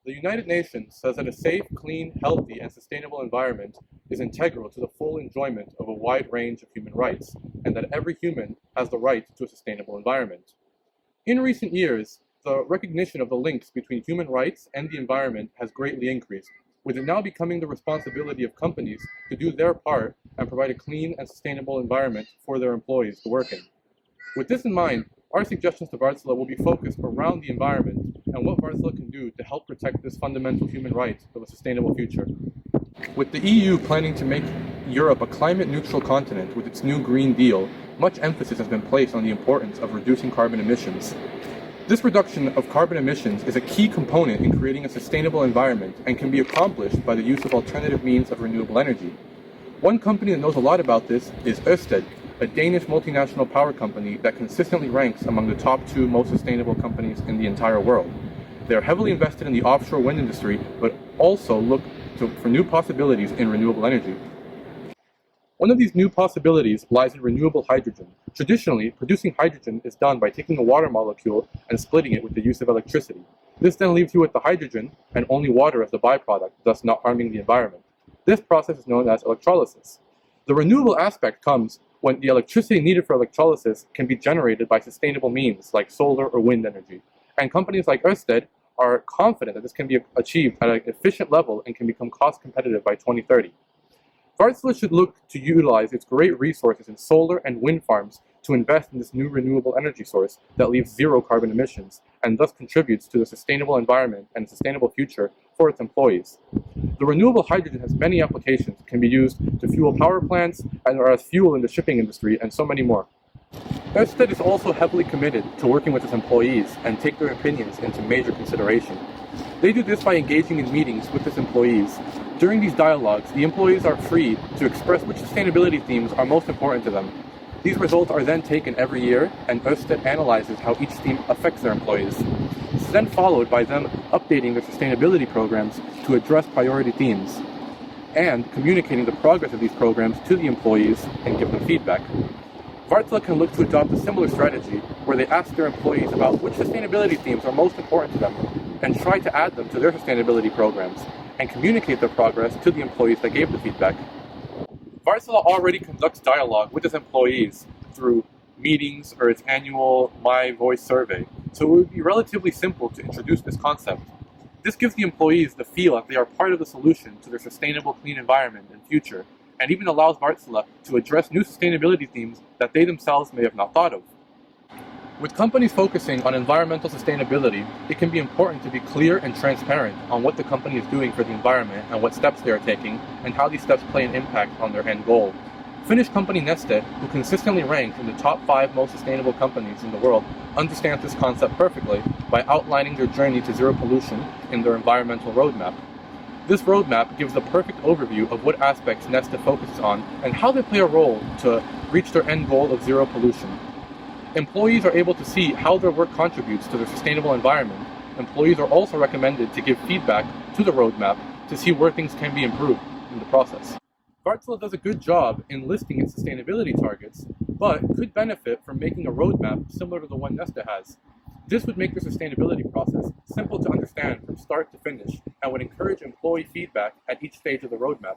The United Nations says that a safe, clean, healthy, and sustainable environment is integral to the full enjoyment of a wide range of human rights, and that every human has the right to a sustainable environment. In recent years, the recognition of the links between human rights and the environment has greatly increased, with it now becoming the responsibility of companies to do their part and provide a clean and sustainable environment for their employees to work in. With this in mind, our suggestions to Wartsila will be focused around the environment and what Wartsila can do to help protect this fundamental human right of a sustainable future. With the EU planning to make Europe a climate-neutral continent with its new Green Deal, much emphasis has been placed on the importance of reducing carbon emissions. This reduction of carbon emissions is a key component in creating a sustainable environment and can be accomplished by the use of alternative means of renewable energy. One company that knows a lot about this is Ørsted, a Danish multinational power company that consistently ranks among the top 2 most sustainable companies in the entire world. They are heavily invested in the offshore wind industry, but also look for new possibilities in renewable energy. One of these new possibilities lies in renewable hydrogen. Traditionally, producing hydrogen is done by taking a water molecule and splitting it with the use of electricity. This then leaves you with the hydrogen and only water as the byproduct, thus not harming the environment. This process is known as electrolysis. The renewable aspect comes when the electricity needed for electrolysis can be generated by sustainable means like solar or wind energy. And companies like Ørsted are confident that this can be achieved at an efficient level and can become cost competitive by 2030. Wartsila should look to utilize its great resources in solar and wind farms to invest in this new renewable energy source that leaves zero carbon emissions and thus contributes to the sustainable environment and sustainable future for its employees. The renewable hydrogen has many applications. It can be used to fuel power plants and or as fuel in the shipping industry and so many more. Ørsted is also heavily committed to working with its employees and take their opinions into major consideration. They do this by engaging in meetings with its employees. During these dialogues, the employees are free to express which sustainability themes are most important to them. These results are then taken every year, and Ørsted analyzes how each theme affects their employees. This is then followed by them updating their sustainability programs to address priority themes, and communicating the progress of these programs to the employees and give them feedback. Wartsila can look to adopt a similar strategy where they ask their employees about which sustainability themes are most important to them and try to add them to their sustainability programs and communicate their progress to the employees that gave the feedback. Wartsila already conducts dialogue with its employees through meetings or its annual My Voice survey, so it would be relatively simple to introduce this concept. This gives the employees the feel that they are part of the solution to their sustainable, clean environment and future, and even allows Wartsila to address new sustainability themes that they themselves may have not thought of. With companies focusing on environmental sustainability, it can be important to be clear and transparent on what the company is doing for the environment and what steps they are taking, and how these steps play an impact on their end goal. Finnish company Neste, who consistently ranks in the top 5 most sustainable companies in the world, understands this concept perfectly by outlining their journey to zero pollution in their environmental roadmap. This roadmap gives the perfect overview of what aspects Neste focuses on and how they play a role to reach their end goal of zero pollution. Employees are able to see how their work contributes to their sustainable environment. Employees are also recommended to give feedback to the roadmap to see where things can be improved in the process. Wartsila does a good job in listing its sustainability targets, but could benefit from making a roadmap similar to the one Neste has. This would make the sustainability process simple to understand from start to finish and would encourage employee feedback at each stage of the roadmap.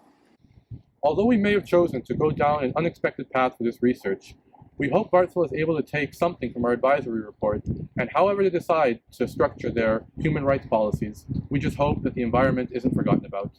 Although we may have chosen to go down an unexpected path for this research, we hope Wartsila is able to take something from our advisory report, and however they decide to structure their human rights policies, we just hope that the environment isn't forgotten about.